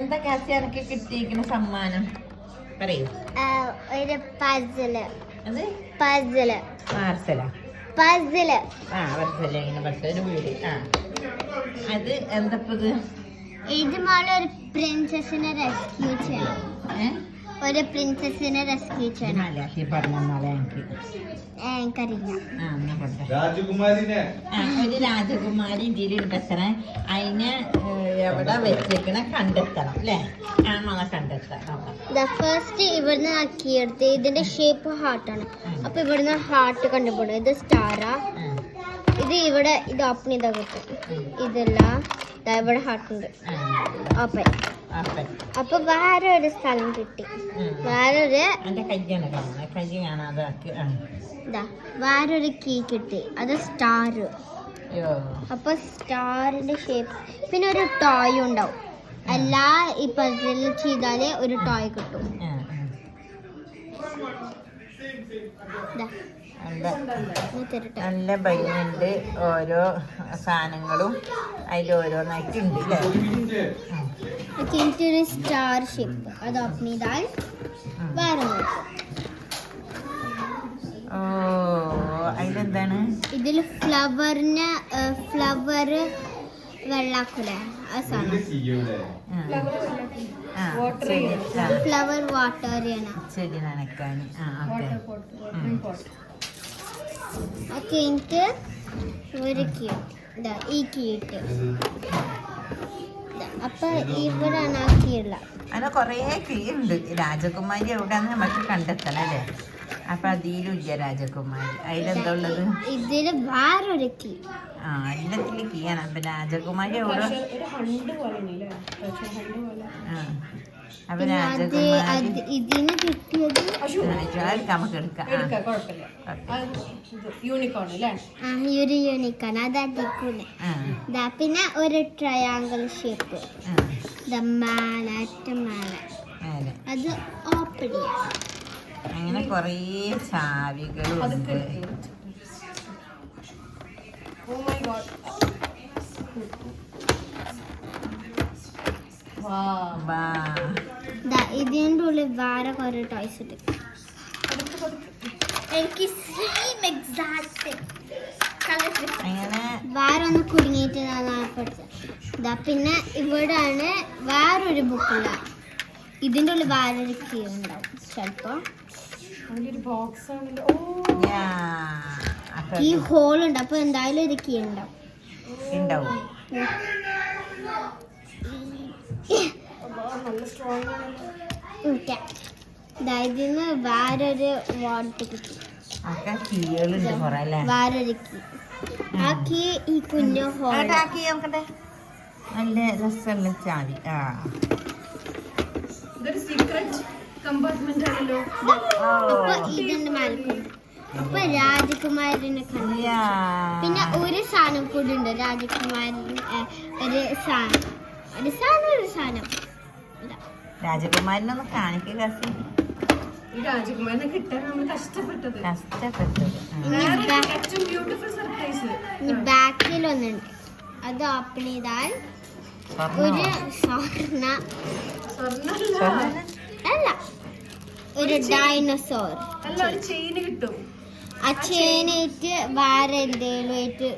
എന്തൊക്കെ എനിക്ക് കിട്ടിയിരിക്കുന്ന സമ്മാനം പറയൂ. ഒരു പസില്. പാർസലാ പസില്. ഇങ്ങനെ ഒരു വീട്. അത് എന്തപ്പത്? ഇത് മോളൊരു പ്രിൻസസിനെ റെസ്ക്യൂ ചെയ്യണം. ഒരു പ്രിൻസസിനെ റെസ്ക്യൂ ചെയ്യണം. എനിക്കറിയില്ല. ഒരു രാജകുമാരി ഇതിലുണ്ടത്ര. അതിനെ എവിടെ വെച്ചേക്കണ കണ്ടെത്തണം അല്ലേ? നമ്മളെ കണ്ടെത്തണം. ഫസ്റ്റ് ഇവിടുന്ന് ആക്കിയെടുത്ത് ഇതിന്റെ ഷേപ്പ് ഹാർട്ടാണ്. അപ്പൊ ഇവിടുന്ന് ഹാർട്ട് കണ്ടുപോകണം. ഇത് സ്റ്റാറാ. ഇത് ഇവിടെ ഇത് ഓപ്പൺ ചെയ്താൽ കിട്ടും. ഇതെല്ലാം ഇവിടെ ഹാർട്ട് ഉണ്ട്. ഓപ്പൺ. അപ്പൊ വേറെ ഒരു സ്ഥലം കിട്ടി. വേറൊരു കീ കിട്ടി. അത് സ്റ്റാർ. അപ്പൊ സ്റ്റാറിന്റെ ഷേപ്പ്. പിന്നെ ഒരു ടോയ് ഉണ്ടാവും. എല്ലാ ഈ പസിൽ ചെയ്താലേ ഒരു ടോയ് കിട്ടും. നല്ല ഭംഗിയുണ്ട്. ഓരോ സാധനങ്ങളും അതിലോരോന്നായിട്ടുണ്ട്. ഒരു സ്റ്റാർ ഷേപ്പ്. അത് ഓപ്പൺ ചെയ്താൽ വേറെ അതിലെന്താണ്? ഇതിൽ ഫ്ലവർ വെള്ളാക്കൂലേ? ആ സാധനം ഫ്ലവർ വാട്ടർ ചെടി നനക്കാൻ. ഒക്കെ എനിക്ക് ഒരു കീ ഈ കീട്ട്. അപ്പൊ ഇവിടാണ് ആ കീയുള്ള. അങ്ങനെ കൊറേ കീ ഉണ്ട്. രാജകുമാരി എവിടെയാന്ന് നമുക്ക് കണ്ടെത്തണം അല്ലേ? അപ്പൊ അതിലില്ല രാജകുമാരി. അതിലെന്താ ഉള്ളത്? ഇതില് വേറൊരു കീ. എല്ലാത്തിലും കീയാണ്. അപ്പൊ രാജകുമാരി എവിടെ? അപ്പൊ രാജകുമാരി ഇതിന് കിട്ടിയത് നമുക്ക് എടുക്കാം. ഒരു യൂണിക്കോൺ. അത് അടിക്കൂലെ. പിന്നെ ഒരു ട്രയാങ്കിൾ ഷേപ്പ്. അത് ഓപ്പൺ ചെയ്യാം. അങ്ങനെ കൊറേ ചാവികളുണ്ട്. ഇതിന്റെ ഉള്ളിൽ വേറെ കുറെ ടോയ്സ് ഉണ്ട്. എനിക്ക് വേറെ ഒന്ന് കുടുങ്ങിയിട്ട് പിന്നെ ഇവിടാണ് വേറൊരു ബുക്കുള്ള. ഇതിന്റെ ഉള്ളിൽ വേറൊരു കീ ഉണ്ടാവും ചിലപ്പോ. ഈ ഹോൾ ഉണ്ട്. അപ്പൊ എന്തായാലും ഒരു കീ ഉണ്ടാവും. ഇതിന് വേറൊരു വാട്ട് കിട്ടി. വേറൊരു കീ. ആ കീ ഈ കുഞ്ഞു ഹോൾ. നല്ല രസമുള്ള ചാവി. അപ്പൊ ഇതിന്റെ മേൽക്കും. അപ്പൊ രാജകുമാരനെ കണ്ടു. പിന്നെ ഒരു സാധനം കൂടി ഉണ്ട്. രാജകുമാരൻ ഒരു സാധനം രാജകുമാരനൊന്ന് കാണിക്കുക. രാജകുമാരനെ കിട്ടാൻ നമ്മൾ കഷ്ടപ്പെട്ടത്. ബാക്കിൽ ഒന്നുണ്ട്. അത് ഓപ്പൺ ചെയ്താൽ ഒരു അല്ല ഒരു ഡൈനോസോർ. ഒരു ചെയിന് കിട്ടും. ആ ചെയിനായിട്ട് വേറെ എന്തെങ്കിലും ആയിട്ട്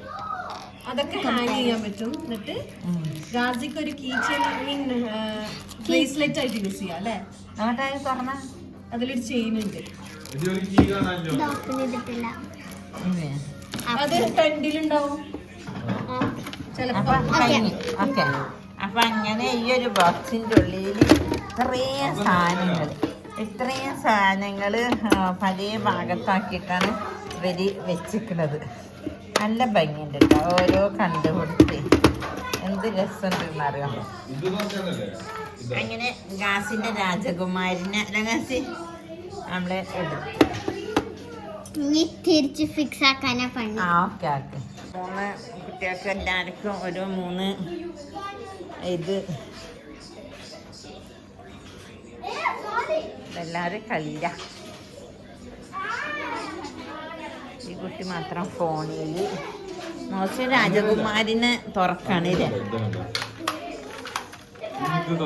അതൊക്കെ ഹാങ് ചെയ്യാൻ പറ്റും. എന്നിട്ട് രാജിക്ക് ഒരു കീ ചെയിൻ ബ്രേസ്ലെറ്റ് ആയിട്ട് യൂസ് ചെയ്യാം അല്ലേ? അതിലൊരു ചെയിൻ ഉണ്ട്. അത് ഫ്രണ്ടിലുണ്ടാവും ചിലപ്പോ. അപ്പൊ അങ്ങനെ ഈ ഒരു ബോക്സിന്റെ ഉള്ളിൽ ഇത്രയും സാധനങ്ങള് പല ഭാഗത്താക്കിയിട്ടാണ് ഇവര് വെച്ചിരിക്കുന്നത്. നല്ല ഭംഗിയുണ്ട് കേട്ടോ. ഓരോ കണ്ടുപിടുത്തി എന്ത് രസമുണ്ടെന്നറിയാം. അങ്ങനെ ഗാസിന്റെ രാജകുമാരിനെ ഗാസി നമ്മളെ തിരിച്ച് ഫിക്സ് ആക്കാനാ പണി. ഓക്കെ. 3 കുട്ടികൾക്ക് എല്ലാവർക്കും ഒരു 3 ഇത് എല്ലാവരും കളിയില്ല. ഈ കുട്ടി മാത്രം ഫോണിൽ. മോശം രാജകുമാരിനെ തുറക്കാണ്. ഇത്